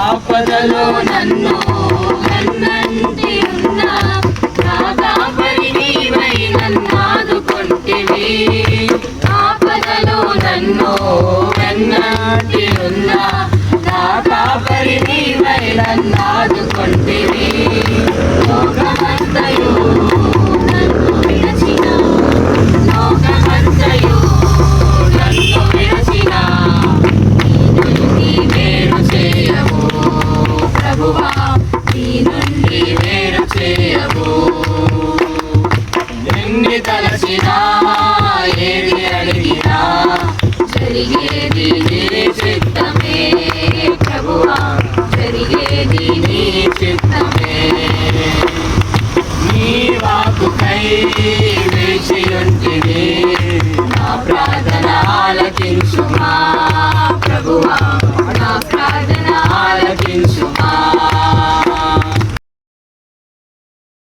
ఆపదలో నన్ను వెన్నంటి ఉన్నా నా కాపరి నీవై నన్నాదుకొంటివి. ఆపదలో నన్ను వెన్నంటి ఉన్నా నా కాపరి నీవై నన్నా